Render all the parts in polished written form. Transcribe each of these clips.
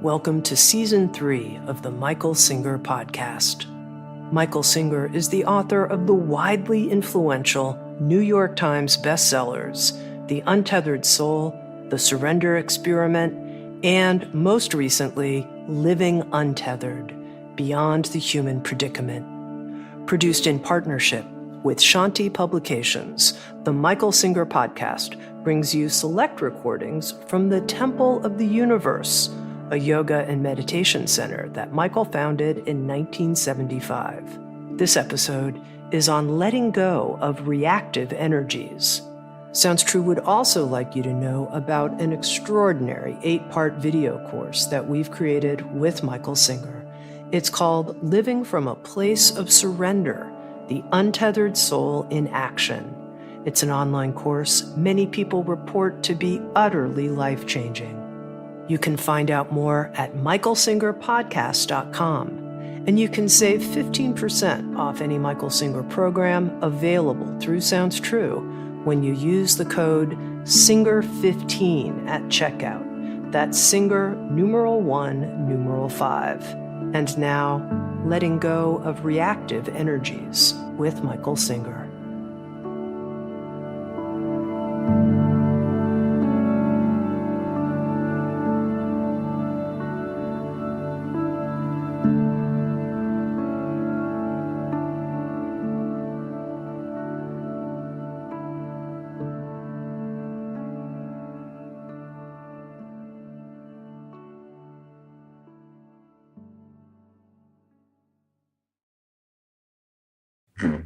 Welcome to Season 3 of the Michael Singer Podcast. Michael Singer is the author of the widely influential New York Times bestsellers, The Untethered Soul, The Surrender Experiment, and most recently, Living Untethered, Beyond the Human Predicament. Produced in partnership with Shanti Publications, the Michael Singer Podcast brings you select recordings from the Temple of the Universe, a yoga and meditation center that Michael founded in 1975. This episode is on letting go of reactive energies. Sounds True would also like you to know about an extraordinary 8-part video course that we've created with Michael Singer. It's called Living from a Place of Surrender, The Untethered Soul in Action. It's an online course many people report to be utterly life-changing. You can find out more at michaelsingerpodcast.com, and you can save 15% off any Michael Singer program available through Sounds True when you use the code SINGER15 at checkout. That's Singer numeral 1, numeral 5. And now, letting go of reactive energies with Michael Singer.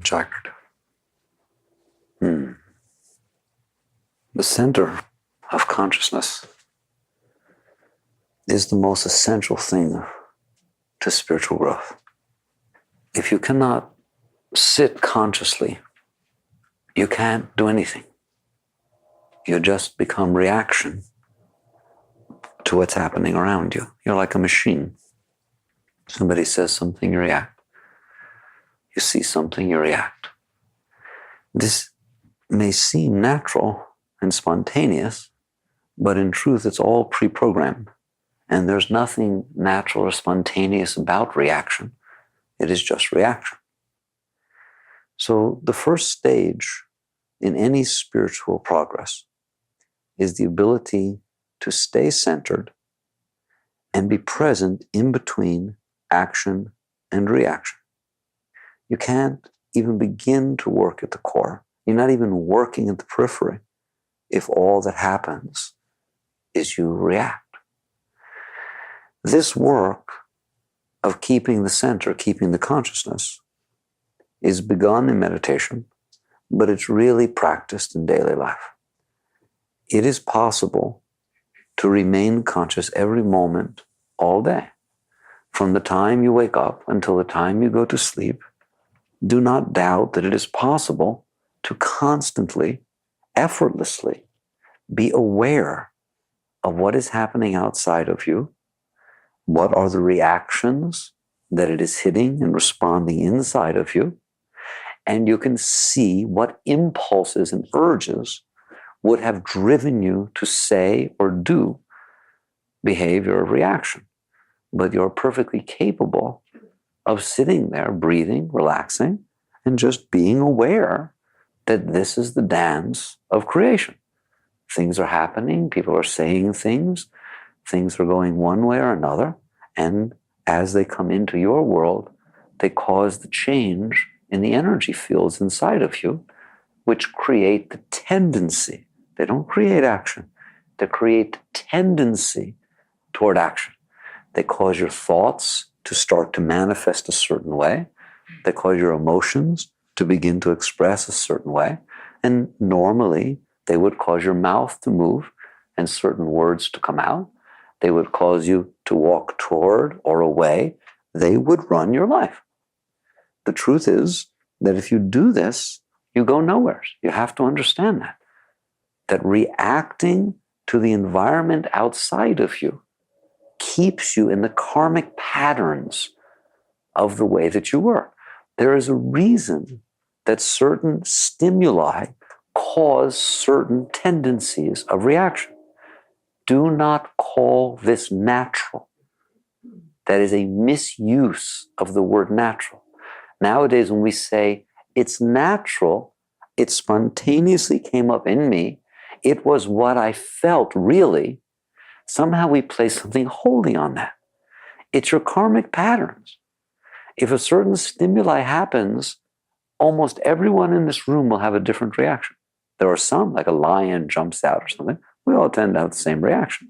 Chakra. The center of consciousness is the most essential thing to spiritual growth. If you cannot sit consciously, you can't do anything. You just become reaction to what's happening around you. You're like a machine. Somebody says something, you react. You see something, you react. This may seem natural and spontaneous, but in truth, it's all pre-programmed. And there's nothing natural or spontaneous about reaction. It is just reaction. So the first stage in any spiritual progress is the ability to stay centered and be present in between action and reaction. You can't even begin to work at the core. You're not even working at the periphery if all that happens is you react. This work of keeping the center, keeping the consciousness, is begun in meditation, but it's really practiced in daily life. It is possible to remain conscious every moment, all day. From the time you wake up until the time you go to sleep, do not doubt that it is possible to constantly, effortlessly be aware of what is happening outside of you, what are the reactions that it is hitting and responding inside of you, and you can see what impulses and urges would have driven you to say or do behavior or reaction. But you're perfectly capable of sitting there, breathing, relaxing, and just being aware that this is the dance of creation. Things are happening, people are saying things are going one way or another, and as they come into your world, they cause the change in the energy fields inside of you, which create the tendency. They don't create action. They create the tendency toward action. They cause your thoughts to start to manifest a certain way. They cause your emotions to begin to express a certain way. And normally, they would cause your mouth to move and certain words to come out. They would cause you to walk toward or away. They would run your life. The truth is that if you do this, you go nowhere. You have to understand that reacting to the environment outside of you keeps you in the karmic patterns of the way that you were. There is a reason that certain stimuli cause certain tendencies of reaction. Do not call this natural. that is a misuse of the word natural. Nowadays, when we say it's natural, it spontaneously came up in me, it was what I felt really, somehow we place something holy on that. It's your karmic patterns. If a certain stimuli happens, almost everyone in this room will have a different reaction. There are some, like a lion jumps out or something, we all tend to have the same reaction,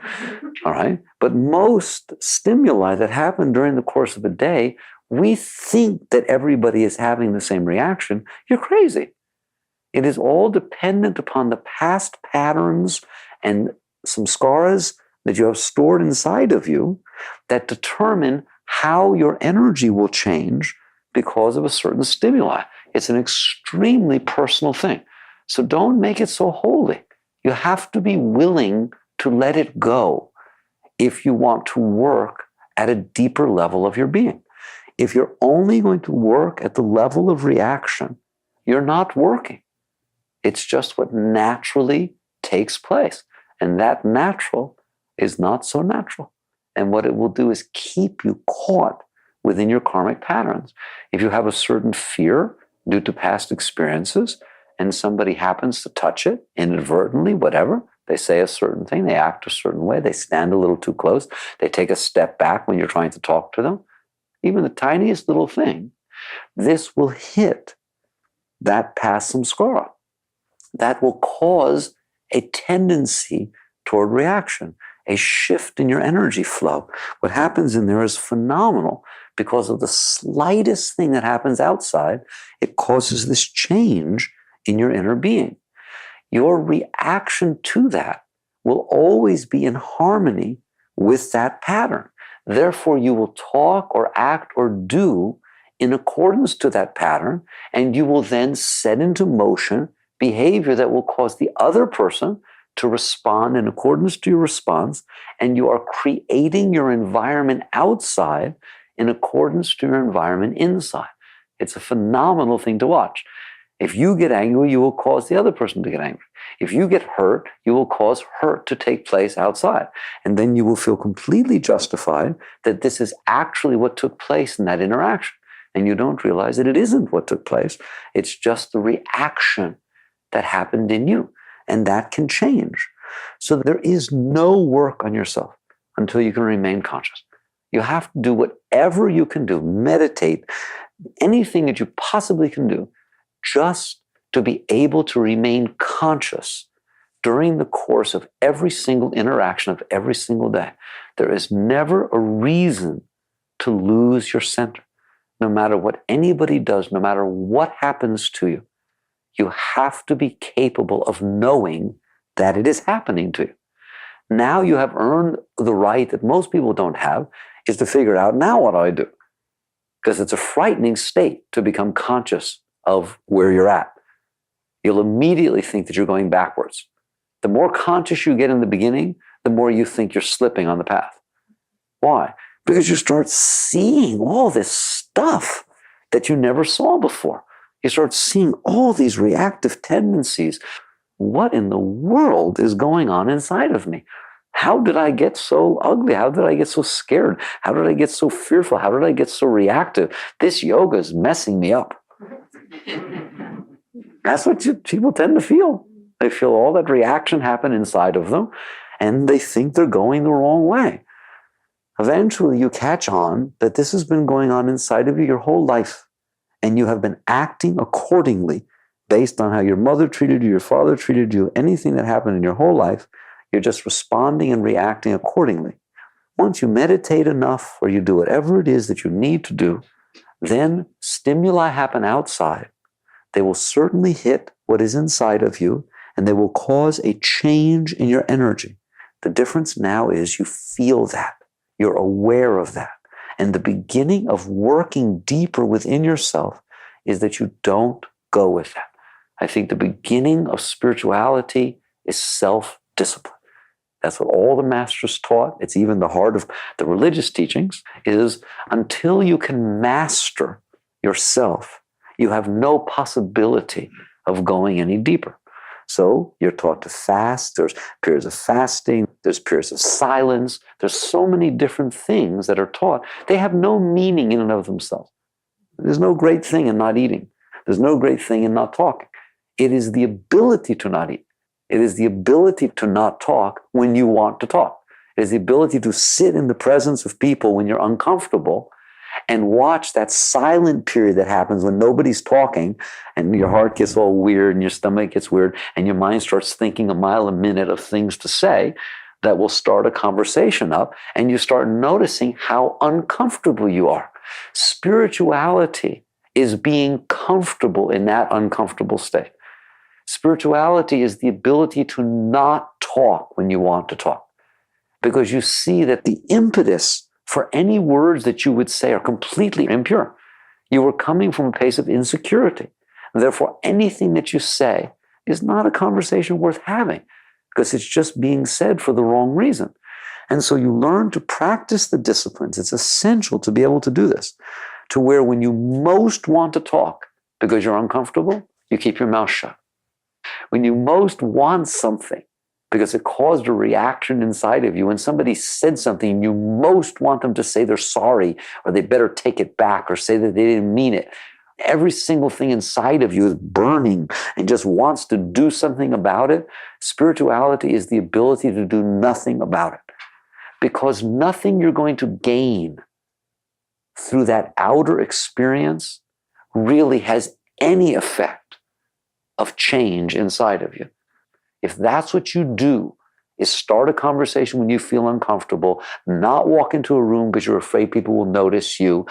all right? But most stimuli that happen during the course of a day, we think that everybody is having the same reaction. You're crazy. It is all dependent upon the past patterns and some scars that you have stored inside of you that determine how your energy will change because of a certain stimuli. It's an extremely personal thing. So don't make it so holy. You have to be willing to let it go if you want to work at a deeper level of your being. If you're only going to work at the level of reaction, you're not working. It's just what naturally takes place. And that natural is not so natural. And what it will do is keep you caught within your karmic patterns. If you have a certain fear due to past experiences, and somebody happens to touch it inadvertently, whatever, they say a certain thing, they act a certain way, they stand a little too close, they take a step back when you're trying to talk to them, even the tiniest little thing, this will hit that past samskara. That will cause a tendency toward reaction, a shift in your energy flow. What happens in there is phenomenal because of the slightest thing that happens outside, it causes this change in your inner being. Your reaction to that will always be in harmony with that pattern. Therefore, you will talk or act or do in accordance to that pattern, and you will then set into motion behavior that will cause the other person to respond in accordance to your response, and you are creating your environment outside in accordance to your environment inside. It's a phenomenal thing to watch. If you get angry, you will cause the other person to get angry. If you get hurt, you will cause hurt to take place outside. And then you will feel completely justified that this is actually what took place in that interaction. And you don't realize that it isn't what took place. It's just the reaction that happened in you. And that can change. So there is no work on yourself until you can remain conscious. You have to do whatever you can do, meditate, anything that you possibly can do, just to be able to remain conscious during the course of every single interaction of every single day. There is never a reason to lose your center. No matter what anybody does, no matter what happens to you, you have to be capable of knowing that it is happening to you. Now you have earned the right that most people don't have, is to figure out, now what do I do? Because it's a frightening state to become conscious of where you're at. You'll immediately think that you're going backwards. The more conscious you get in the beginning, the more you think you're slipping on the path. Why? Because you start seeing all this stuff that you never saw before. You start seeing all these reactive tendencies. What in the world is going on inside of me? How did I get so ugly? How did I get so scared? How did I get so fearful? How did I get so reactive? This yoga is messing me up. That's what people tend to feel. They feel all that reaction happen inside of them, and they think they're going the wrong way. Eventually, you catch on that this has been going on inside of you your whole life, and you have been acting accordingly based on how your mother treated you, your father treated you, anything that happened in your whole life, you're just responding and reacting accordingly. Once you meditate enough, or you do whatever it is that you need to do, then stimuli happen outside. They will certainly hit what is inside of you, and they will cause a change in your energy. The difference now is you feel that. You're aware of that. And the beginning of working deeper within yourself is that you don't go with that. I think the beginning of spirituality is self-discipline. That's what all the masters taught. It's even the heart of the religious teachings, is until you can master yourself, you have no possibility of going any deeper. So you're taught to fast. There's periods of fasting. There's periods of silence. There's so many different things that are taught. They have no meaning in and of themselves. There's no great thing in not eating. There's no great thing in not talking. It is the ability to not eat. It is the ability to not talk when you want to talk. It is the ability to sit in the presence of people when you're uncomfortable and watch that silent period that happens when nobody's talking and your heart gets all weird and your stomach gets weird and your mind starts thinking a mile a minute of things to say that will start a conversation up, and you start noticing how uncomfortable you are. Spirituality is being comfortable in that uncomfortable state. Spirituality is the ability to not talk when you want to talk, because you see that the impetus for any words that you would say are completely impure. You were coming from a place of insecurity. And therefore, anything that you say is not a conversation worth having, because it's just being said for the wrong reason. And so you learn to practice the disciplines. It's essential to be able to do this, to where when you most want to talk because you're uncomfortable, you keep your mouth shut. When you most want something because it caused a reaction inside of you, when somebody said something, you most want them to say they're sorry, or they better take it back, or say that they didn't mean it. Every single thing inside of you is burning and just wants to do something about it. Spirituality is the ability to do nothing about it, because nothing you're going to gain through that outer experience really has any effect of change inside of you. If that's what you do, is start a conversation when you feel uncomfortable, not walk into a room because you're afraid people will notice you.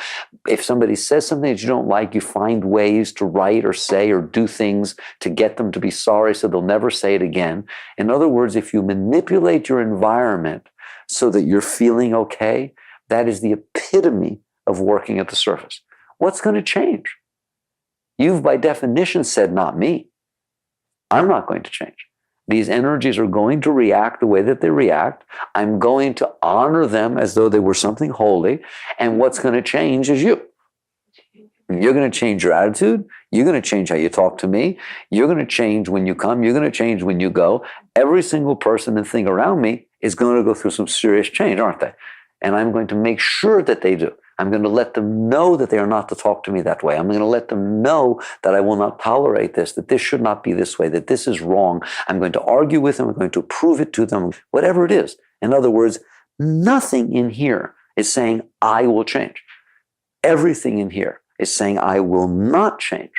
If somebody says something that you don't like, you find ways to write or say or do things to get them to be sorry so they'll never say it again. In other words, if you manipulate your environment so that you're feeling okay, that is the epitome of working at the surface. What's going to change? You've by definition said, not me. I'm not going to change. These energies are going to react the way that they react. I'm going to honor them as though they were something holy. And what's going to change is you. You're going to change your attitude. You're going to change how you talk to me. You're going to change when you come. You're going to change when you go. Every single person and thing around me is going to go through some serious change, aren't they? And I'm going to make sure that they do. I'm going to let them know that they are not to talk to me that way. I'm going to let them know that I will not tolerate this, that this should not be this way, that this is wrong. I'm going to argue with them. I'm going to prove it to them, whatever it is. In other words, nothing in here is saying, I will change. Everything in here is saying, I will not change.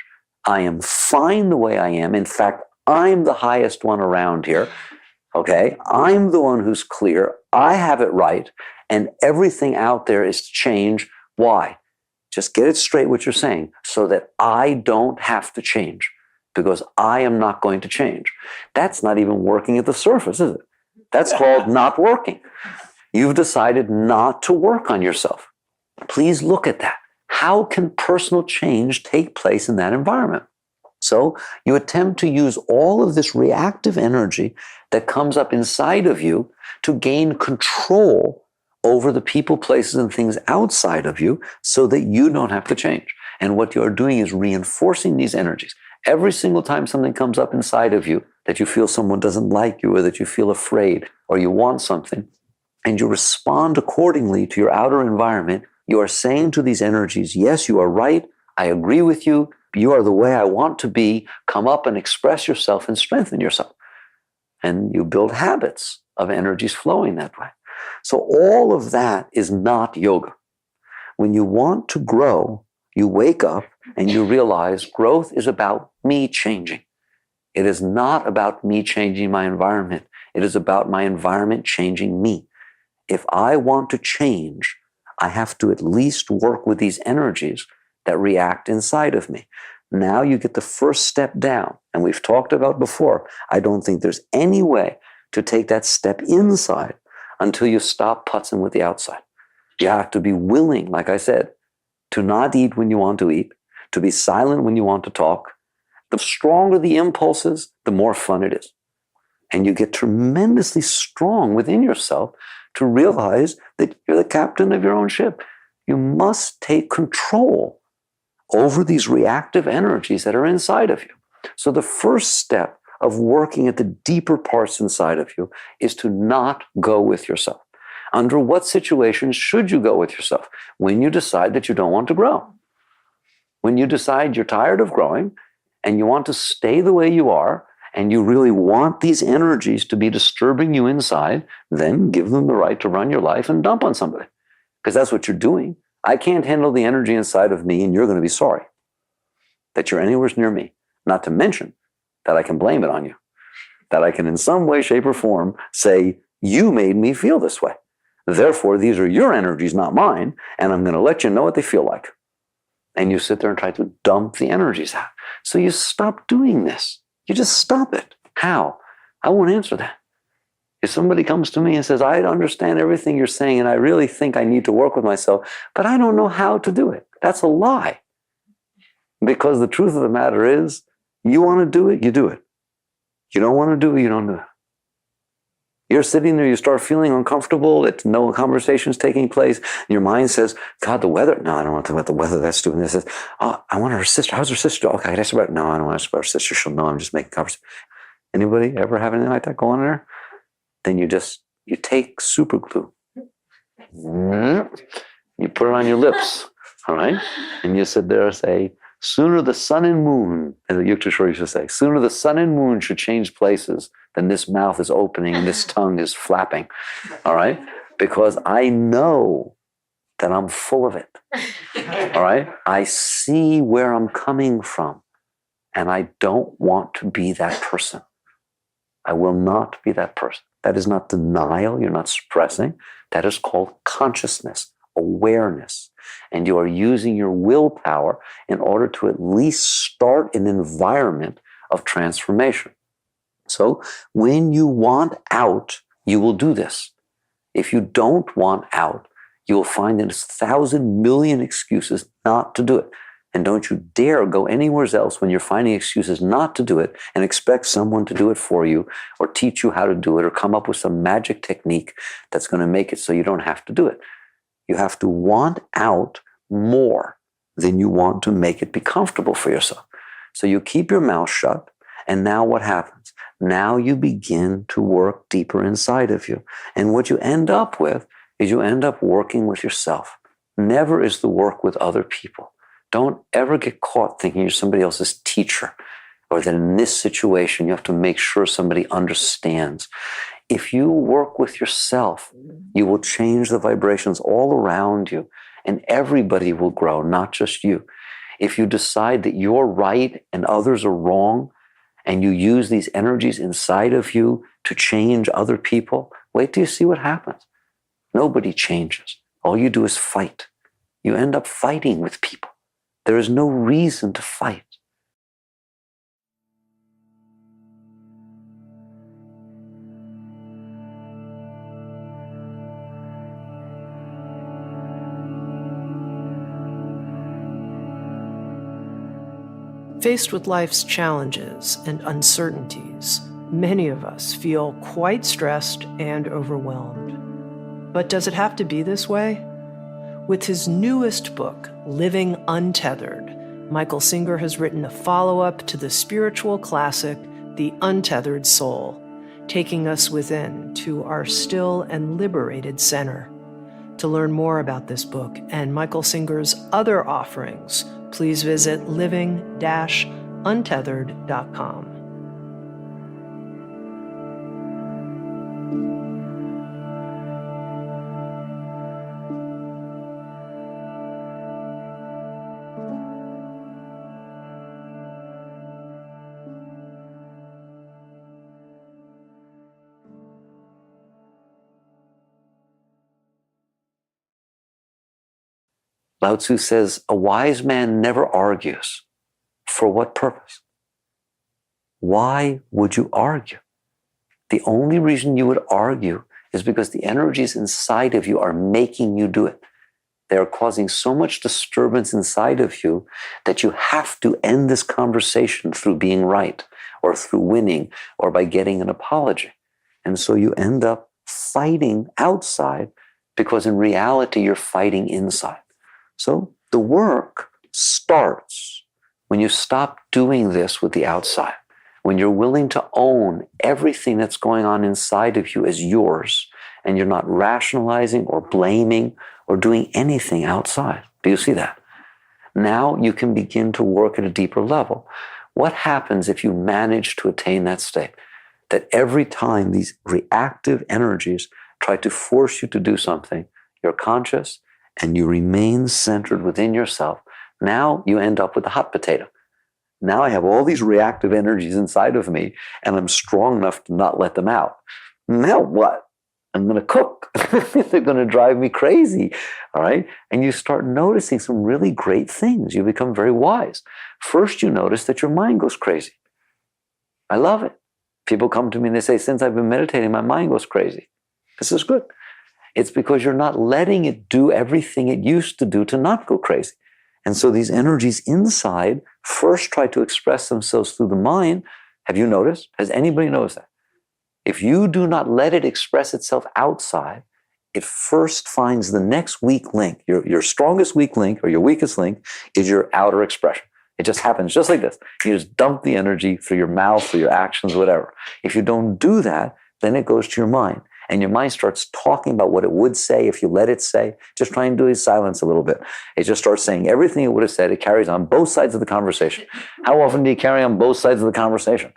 I am fine the way I am. In fact, I'm the highest one around here. Okay? I'm the one who's clear. I have it right. And everything out there is to change. Why? Just get it straight what you're saying, so that I don't have to change, because I am not going to change. That's not even working at the surface, is it? That's called not working. You've decided not to work on yourself. Please look at that. How can personal change take place in that environment? So you attempt to use all of this reactive energy that comes up inside of you to gain control over the people, places, and things outside of you, so that you don't have to change. And what you're doing is reinforcing these energies. Every single time something comes up inside of you, that you feel someone doesn't like you, or that you feel afraid, or you want something, and you respond accordingly to your outer environment, you are saying to these energies, yes, you are right, I agree with you, you are the way I want to be, come up and express yourself and strengthen yourself. And you build habits of energies flowing that way. So all of that is not yoga. When you want to grow, you wake up and you realize growth is about me changing. It is not about me changing my environment. It is about my environment changing me. If I want to change, I have to at least work with these energies that react inside of me. Now you get the first step down. And we've talked about before, I don't think there's any way to take that step inside until you stop putzing with the outside. You have to be willing, like I said, to not eat when you want to eat, to be silent when you want to talk. The stronger the impulses, the more fun it is. And you get tremendously strong within yourself to realize that you're the captain of your own ship. You must take control over these reactive energies that are inside of you. So the first step of working at the deeper parts inside of you is to not go with yourself. Under what situations should you go with yourself? When you decide that you don't want to grow. When you decide you're tired of growing and you want to stay the way you are, and you really want these energies to be disturbing you inside, then give them the right to run your life and dump on somebody. Because that's what you're doing. I can't handle the energy inside of me, and you're going to be sorry that you're anywhere near me. Not to mention that I can blame it on you. That I can in some way, shape, or form say, you made me feel this way. Therefore, these are your energies, not mine, and I'm going to let you know what they feel like. And you sit there and try to dump the energies out. So you stop doing this. You just stop it. How? I won't answer that. If somebody comes to me and says, I understand everything you're saying, and I really think I need to work with myself, but I don't know how to do it. That's a lie. Because the truth of the matter is, you want to do it, you do it. You don't want to do it, you don't do it. You're sitting there, you start feeling uncomfortable, that no conversation's taking place, and your mind says, God, the weather. No, I don't want to talk about the weather, that's stupid. It says, oh, I want her sister. How's her sister? Okay, I can ask her about it. No, I don't want to ask about her sister. She'll know I'm just making conversation. Anybody ever have anything like that go on there? Then you take super glue. You put it on your lips, all right? And you sit there and say, sooner the sun and moon, as the Yukteswar used to say, sooner the sun and moon should change places than this mouth is opening and this tongue is flapping, all right? Because I know that I'm full of it, all right? I see where I'm coming from, and I don't want to be that person. I will not be that person. That is not denial. You're not suppressing. That is called consciousness, awareness. And you are using your willpower in order to at least start an environment of transformation. So when you want out, you will do this. If you don't want out, you will find 1,000 million excuses not to do it. And don't you dare go anywhere else when you're finding excuses not to do it and expect someone to do it for you or teach you how to do it or come up with some magic technique that's going to make it so you don't have to do it. You have to want out more than you want to make it be comfortable for yourself. So you keep your mouth shut, and now what happens? Now you begin to work deeper inside of you. And what you end up with is you end up working with yourself. Never is the work with other people. Don't ever get caught thinking you're somebody else's teacher, or that in this situation you have to make sure somebody understands. If you work with yourself, you will change the vibrations all around you, and everybody will grow, not just you. If you decide that you're right and others are wrong, and you use these energies inside of you to change other people, wait till you see what happens. Nobody changes. All you do is fight. You end up fighting with people. There is no reason to fight. Faced with life's challenges and uncertainties, many of us feel quite stressed and overwhelmed. But does it have to be this way? With his newest book, Living Untethered, Michael Singer has written a follow-up to the spiritual classic, The Untethered Soul, taking us within to our still and liberated center. To learn more about this book and Michael Singer's other offerings, please visit living-untethered.com. Lao Tzu says, a wise man never argues. For what purpose? Why would you argue? The only reason you would argue is because the energies inside of you are making you do it. They are causing so much disturbance inside of you that you have to end this conversation through being right, or through winning, or by getting an apology. And so you end up fighting outside because in reality you're fighting inside. So the work starts when you stop doing this with the outside, when you're willing to own everything that's going on inside of you as yours, and you're not rationalizing or blaming or doing anything outside. Do you see that? Now you can begin to work at a deeper level. What happens if you manage to attain that state? That every time these reactive energies try to force you to do something, you're conscious and you remain centered within yourself. Now you end up with a hot potato. Now I have all these reactive energies inside of me and I'm strong enough to not let them out. Now what? I'm going to cook. They're going to drive me crazy. All right. And you start noticing some really great things. You become very wise. First, you notice that your mind goes crazy. I love it. People come to me and they say, since I've been meditating, my mind goes crazy. This is good. It's because you're not letting it do everything it used to do to not go crazy. And so these energies inside first try to express themselves through the mind. Have you noticed? Has anybody noticed that? If you do not let it express itself outside, it first finds the next weak link. Your strongest weak link or your weakest link is your outer expression. It just happens just like this. You just dump the energy through your mouth, through your actions, whatever. If you don't do that, then it goes to your mind. And your mind starts talking about what it would say if you let it say. Just try and do his silence a little bit. It just starts saying everything it would have said. It carries on both sides of the conversation. How often do you carry on both sides of the conversation?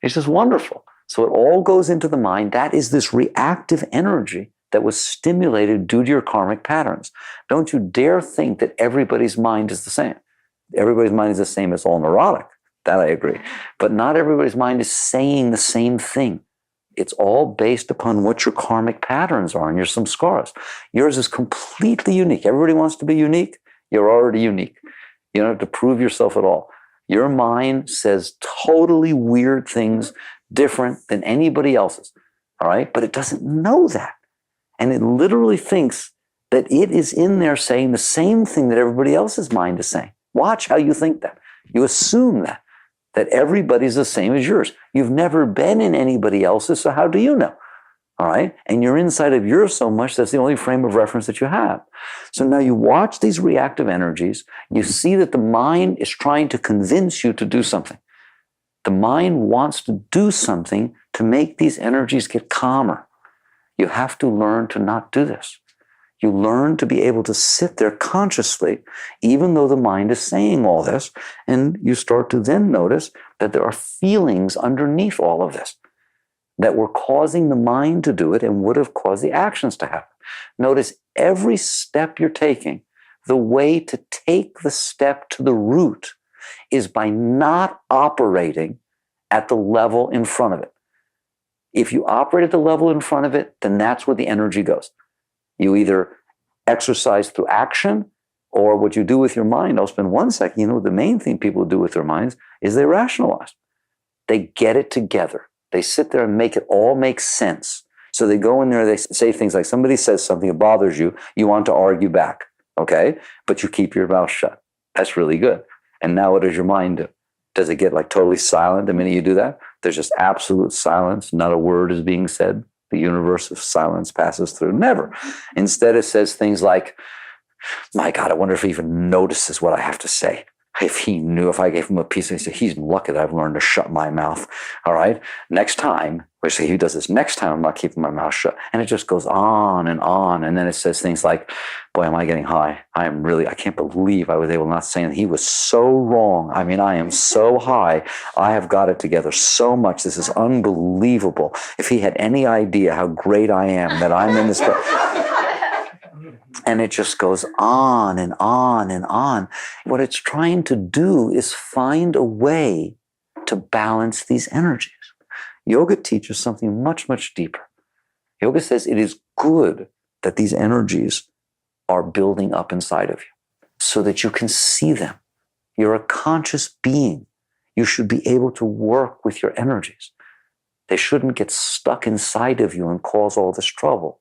It's just wonderful. So it all goes into the mind. That is this reactive energy that was stimulated due to your karmic patterns. Don't you dare think that everybody's mind is the same. Everybody's mind is the same as all neurotic. That I agree. But not everybody's mind is saying the same thing. It's all based upon what your karmic patterns are and your samskaras. Yours is completely unique. Everybody wants to be unique. You're already unique. You don't have to prove yourself at all. Your mind says totally weird things, different than anybody else's. All right? But it doesn't know that. And it literally thinks that it is in there saying the same thing that everybody else's mind is saying. Watch how you think that. You assume that everybody's the same as yours. You've never been in anybody else's, so how do you know? All right? And you're inside of yours so much, that's the only frame of reference that you have. So now you watch these reactive energies, you see that the mind is trying to convince you to do something. The mind wants to do something to make these energies get calmer. You have to learn to not do this. You learn to be able to sit there consciously, even though the mind is saying all this, and you start to then notice that there are feelings underneath all of this that were causing the mind to do it and would have caused the actions to happen. Notice every step you're taking, the way to take the step to the root is by not operating at the level in front of it. If you operate at the level in front of it, then that's where the energy goes. You either exercise through action or what you do with your mind. I'll spend 1 second. The main thing people do with their minds is they rationalize. They get it together. They sit there and make it all make sense. So they go in there, they say things like somebody says something that bothers you, you want to argue back, okay? But you keep your mouth shut. That's really good. And now what does your mind do? Does it get like totally silent the minute you do that? There's just absolute silence. Not a word is being said. The universe of silence passes through. Never. Instead, it says things like, my God, I wonder if he even notices what I have to say. If he knew, if I gave him a piece, he said, he's lucky that I've learned to shut my mouth. All right. Next time, we say he does this. Next time, I'm not keeping my mouth shut. And it just goes on and on. And then it says things like, boy, am I getting high. I can't believe I was able to not say that. He was so wrong. I mean, I am so high. I have got it together so much. This is unbelievable. If he had any idea how great I am, that I'm in this. And it just goes on and on and on. What it's trying to do is find a way to balance these energies. Yoga teaches something much, much deeper. Yoga says it is good that these energies are building up inside of you so that you can see them. You're a conscious being. You should be able to work with your energies. They shouldn't get stuck inside of you and cause all this trouble.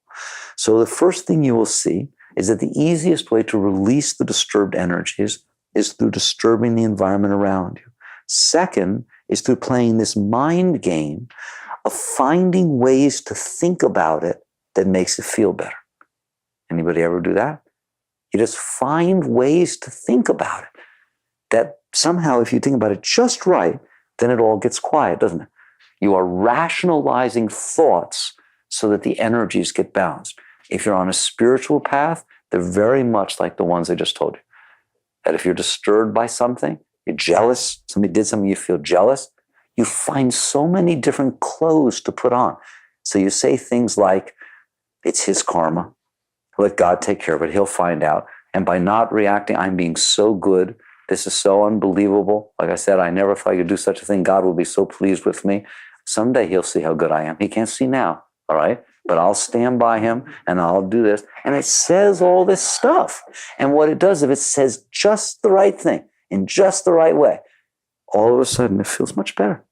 So the first thing you will see is that the easiest way to release the disturbed energies is through disturbing the environment around you. Second is through playing this mind game of finding ways to think about it that makes it feel better. Anybody ever do that? You just find ways to think about it that somehow, if you think about it just right, then it all gets quiet, doesn't it? You are rationalizing thoughts so that the energies get balanced. If you're on a spiritual path, they're very much like the ones I just told you. That if you're disturbed by something, you're jealous, somebody did something, you feel jealous, you find so many different clothes to put on. So you say things like, it's his karma. Let God take care of it. He'll find out. And by not reacting, I'm being so good. This is so unbelievable. Like I said, I never thought I could do such a thing. God will be so pleased with me. Someday he'll see how good I am. He can't see now, all right? But I'll stand by him and I'll do this. And it says all this stuff. And what it does, if it says just the right thing in just the right way, all of a sudden it feels much better.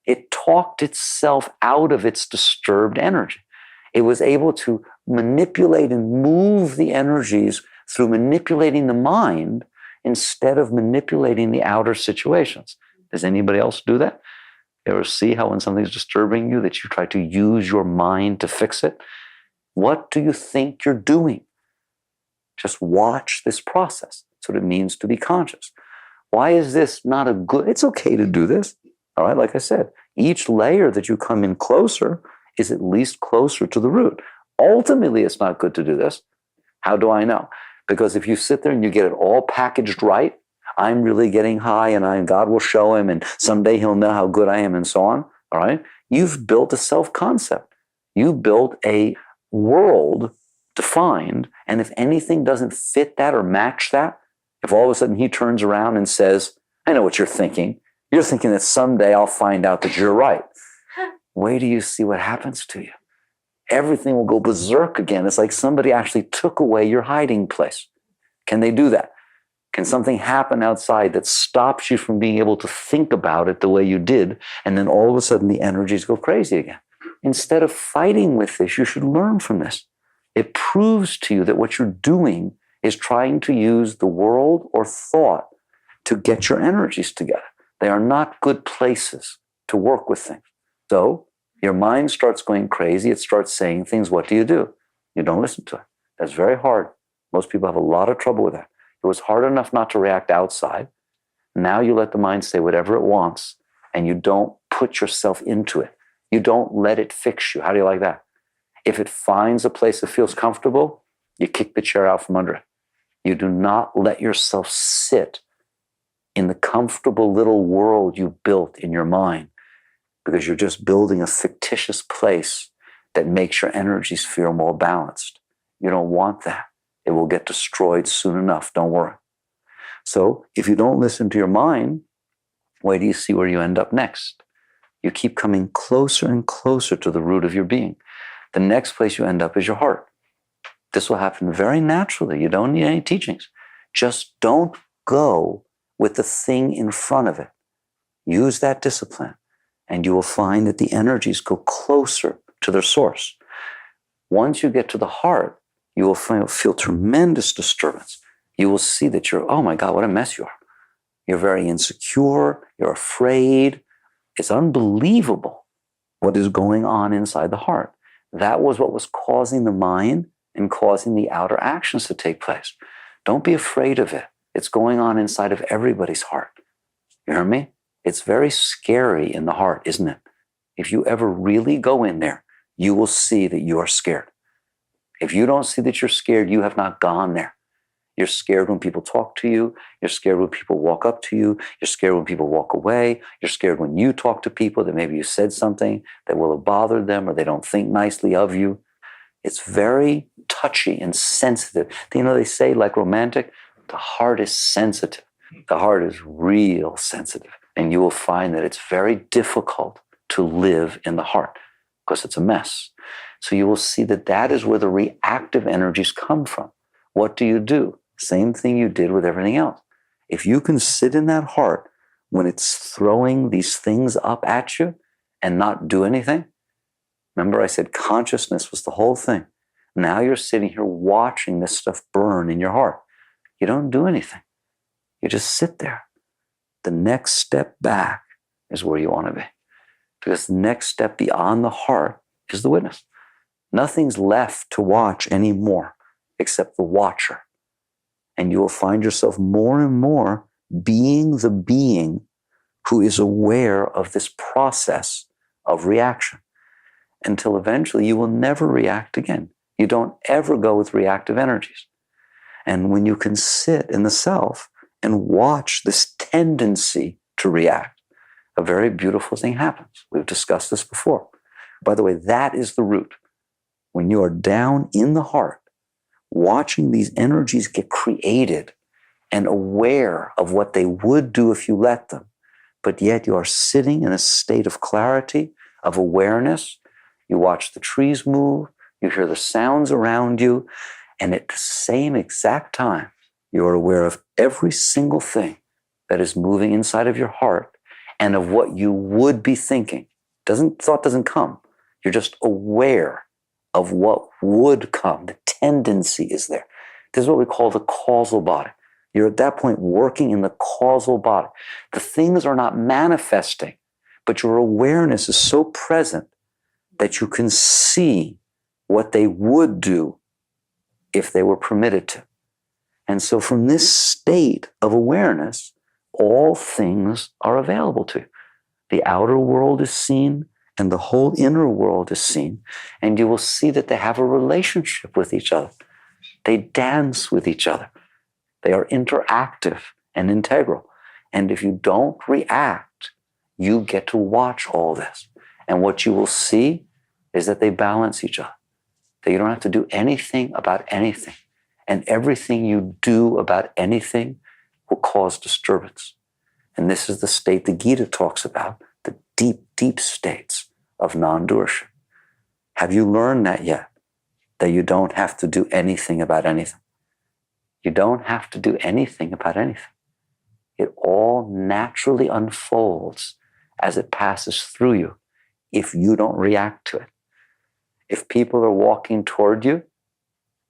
It talked itself out of its disturbed energy. It was able to manipulate and move the energies through manipulating the mind instead of manipulating the outer situations. Does anybody else do that? You ever see how when something's disturbing you that you try to use your mind to fix it? What do you think you're doing? Just watch this process. That's what it means to be conscious. Why is this not a good? It's okay to do this. All right, like I said, each layer that you come in closer is at least closer to the root. Ultimately, it's not good to do this. How do I know? Because if you sit there and you get it all packaged right, I'm really getting high and God will show him and someday he'll know how good I am and so on, all right? You've built a self-concept. You built a world defined, and if anything doesn't fit that or match that, if all of a sudden he turns around and says, I know what you're thinking. You're thinking that someday I'll find out that you're right. Wait till you see what happens to you. Everything will go berserk again. It's like somebody actually took away your hiding place. Can they do that? Can something happen outside that stops you from being able to think about it the way you did, and then all of a sudden the energies go crazy again? Instead of fighting with this, you should learn from this. It proves to you that what you're doing is trying to use the world or thought to get your energies together. They are not good places to work with things. So your mind starts going crazy. It starts saying things. What do? You don't listen to it. That's very hard. Most people have a lot of trouble with that. It was hard enough not to react outside. Now you let the mind say whatever it wants, and you don't put yourself into it. You don't let it fix you. How do you like that? If it finds a place that feels comfortable, you kick the chair out from under it. You do not let yourself sit in the comfortable little world you built in your mind, because you're just building a fictitious place that makes your energies feel more balanced. You don't want that. It will get destroyed soon enough. Don't worry. So if you don't listen to your mind, wait till you see where you end up next. You keep coming closer and closer to the root of your being. The next place you end up is your heart. This will happen very naturally. You don't need any teachings. Just don't go with the thing in front of it. Use that discipline, and you will find that the energies go closer to their source. Once you get to the heart, you will feel tremendous disturbance. You will see that you're, oh my God, what a mess you are. You're very insecure. You're afraid. It's unbelievable what is going on inside the heart. That was what was causing the mind and causing the outer actions to take place. Don't be afraid of it. It's going on inside of everybody's heart. You hear me? It's very scary in the heart, isn't it? If you ever really go in there, you will see that you are scared. If you don't see that you're scared, you have not gone there. You're scared when people talk to you. You're scared when people walk up to you. You're scared when people walk away. You're scared when you talk to people that maybe you said something that will have bothered them or they don't think nicely of you. It's very touchy and sensitive. You know, they say, like romantic, the heart is sensitive. The heart is real sensitive. And you will find that it's very difficult to live in the heart because it's a mess. So you will see that that is where the reactive energies come from. What do? Same thing you did with everything else. If you can sit in that heart when it's throwing these things up at you and not do anything, remember I said consciousness was the whole thing. Now you're sitting here watching this stuff burn in your heart. You don't do anything. You just sit there. The next step back is where you want to be. Because the next step beyond the heart is the witness. Nothing's left to watch anymore except the watcher. And you will find yourself more and more being the being who is aware of this process of reaction, until eventually you will never react again. You don't ever go with reactive energies. And when you can sit in the self and watch this tendency to react, a very beautiful thing happens. We've discussed this before. By the way, that is the root. When you are down in the heart, watching these energies get created and aware of what they would do if you let them, but yet you are sitting in a state of clarity, of awareness. You watch the trees move, you hear the sounds around you, and at the same exact time, you are aware of every single thing that is moving inside of your heart and of what you would be thinking. Thought doesn't come. You're just aware of what would come. The tendency is there. This is what we call the causal body. You're at that point working in the causal body. The things are not manifesting, but your awareness is so present that you can see what they would do if they were permitted to. And so from this state of awareness, all things are available to you. The outer world is seen and the whole inner world is seen, and you will see that they have a relationship with each other. They dance with each other. They are interactive and integral. And if you don't react, you get to watch all this. And what you will see is that they balance each other. That you don't have to do anything about anything. And everything you do about anything will cause disturbance. And this is the state the Gita talks about, the deep, deep states of non-doership. Have you learned that yet? That you don't have to do anything about anything. You don't have to do anything about anything. It all naturally unfolds as it passes through you if you don't react to it. If people are walking toward you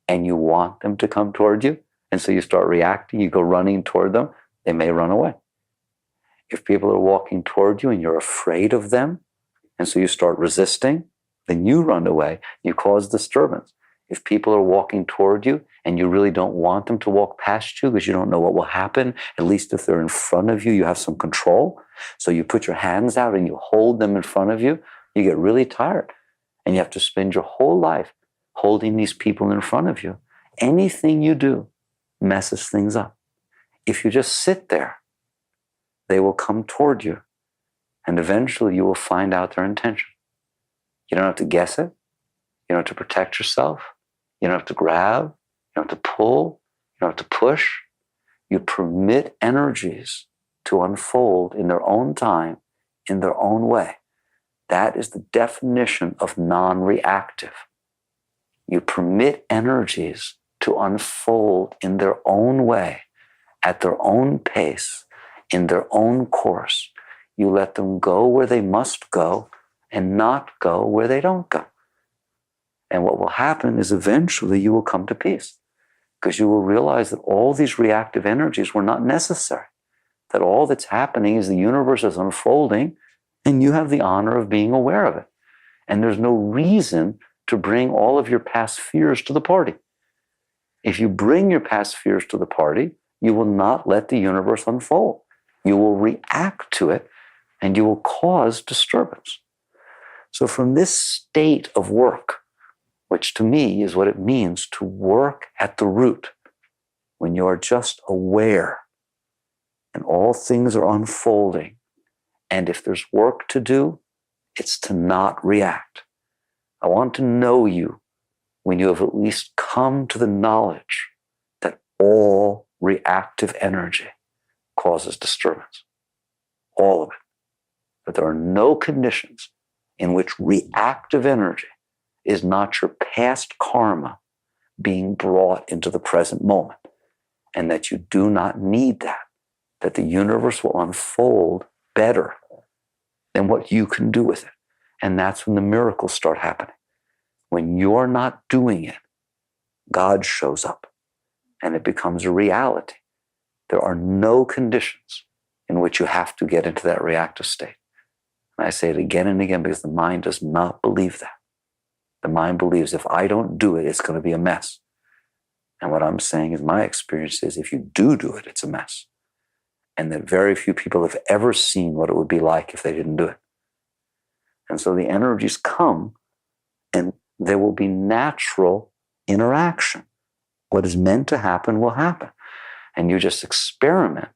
and you want them to come toward you, and so you start reacting, you go running toward them, they may run away. If people are walking toward you and you're afraid of them, and so you start resisting, then you run away, you cause disturbance. If people are walking toward you and you really don't want them to walk past you because you don't know what will happen, at least if they're in front of you, you have some control. So you put your hands out and you hold them in front of you, you get really tired. And you have to spend your whole life holding these people in front of you. Anything you do messes things up. If you just sit there, they will come toward you. And eventually you will find out their intention. You don't have to guess it. You don't have to protect yourself. You don't have to grab. You don't have to pull. You don't have to push. You permit energies to unfold in their own time, in their own way. That is the definition of non-reactive. You permit energies to unfold in their own way, at their own pace, in their own course. You let them go where they must go and not go where they don't go. And what will happen is eventually you will come to peace, because you will realize that all these reactive energies were not necessary, that all that's happening is the universe is unfolding and you have the honor of being aware of it. And there's no reason to bring all of your past fears to the party. If you bring your past fears to the party, you will not let the universe unfold. You will react to it and you will cause disturbance. So from this state of work, which to me is what it means to work at the root, when you are just aware and all things are unfolding, and if there's work to do, it's to not react. I want to know you when you have at least come to the knowledge that all reactive energy causes disturbance. All of it. But there are no conditions in which reactive energy is not your past karma being brought into the present moment, and that you do not need that the universe will unfold better than what you can do with it. And that's when the miracles start happening. When you're not doing it, God shows up and it becomes a reality. There are no conditions in which you have to get into that reactive state. And I say it again and again because the mind does not believe that. The mind believes if I don't do it, it's going to be a mess. And what I'm saying is my experience is if you do it, it's a mess. and that very few people have ever seen what it would be like if they didn't do it. And so the energies come, and there will be natural interaction. What is meant to happen will happen. And you just experiment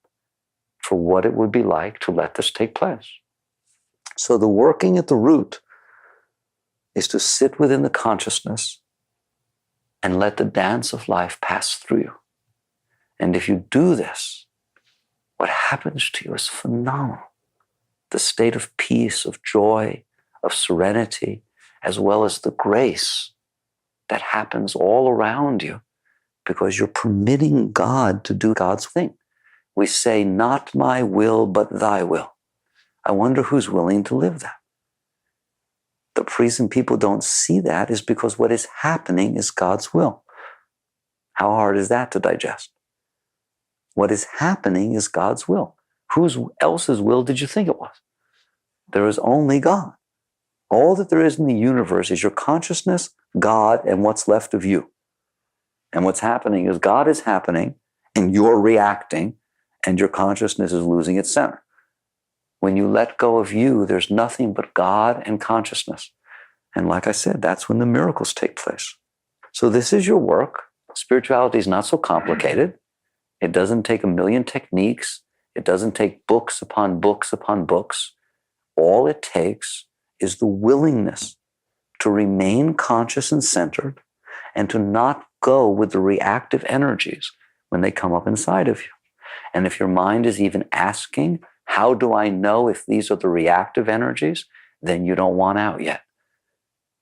for what it would be like to let this take place. So the working at the root is to sit within the consciousness and let the dance of life pass through you. And if you do this, what happens to you is phenomenal. The state of peace, of joy, of serenity, as well as the grace that happens all around you because you're permitting God to do God's thing. We say, not my will, but thy will. I wonder who's willing to live that. The reason people don't see that is because what is happening is God's will. How hard is that to digest? What is happening is God's will. Whose else's will did you think it was? There is only God. All that there is in the universe is your consciousness, God, and what's left of you. And what's happening is God is happening, and you're reacting, and your consciousness is losing its center. When you let go of you, there's nothing but God and consciousness. And like I said, that's when the miracles take place. So this is your work. Spirituality is not so complicated. It doesn't take a million techniques. It doesn't take books upon books upon books. All it takes is the willingness to remain conscious and centered and to not go with the reactive energies when they come up inside of you. And if your mind is even asking, how do I know if these are the reactive energies? Then you don't want out yet.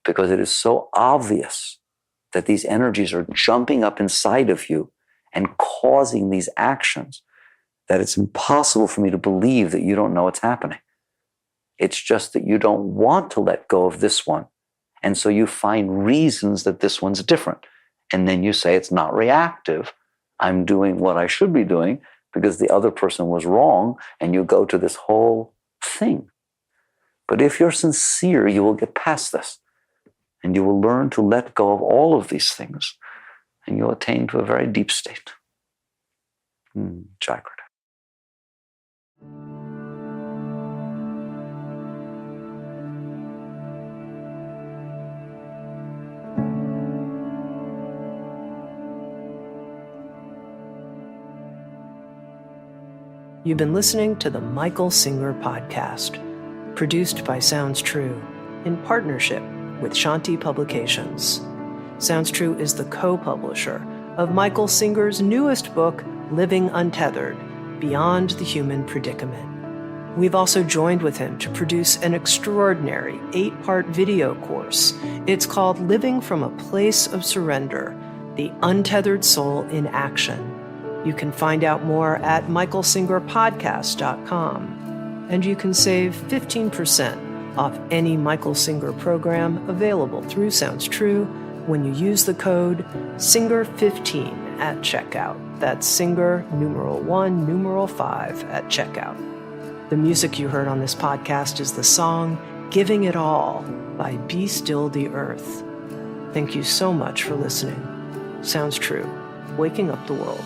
Because it is so obvious that these energies are jumping up inside of you and causing these actions that it's impossible for me to believe that you don't know what's happening. It's just that you don't want to let go of this one. And so you find reasons that this one's different. And then you say, it's not reactive. I'm doing what I should be doing because the other person was wrong. And you go to this whole thing. But if you're sincere, you will get past this. And you will learn to let go of all of these things. And you'll attain to a very deep state. Chakra. You've been listening to the Michael Singer Podcast, produced by Sounds True in partnership with Shanti Publications. Sounds True is the co-publisher of Michael Singer's newest book, Living Untethered, Beyond the Human Predicament. We've also joined with him to produce an extraordinary 8-part video course. It's called Living from a Place of Surrender, The Untethered Soul in Action. You can find out more at michaelsingerpodcast.com, and you can save 15% off any Michael Singer program available through Sounds True when you use the code SINGER15 at checkout. That's SINGER, numeral 1, numeral 5 at checkout. The music you heard on this podcast is the song Giving It All by Be Still the Earth. Thank you so much for listening. Sounds True, waking up the world.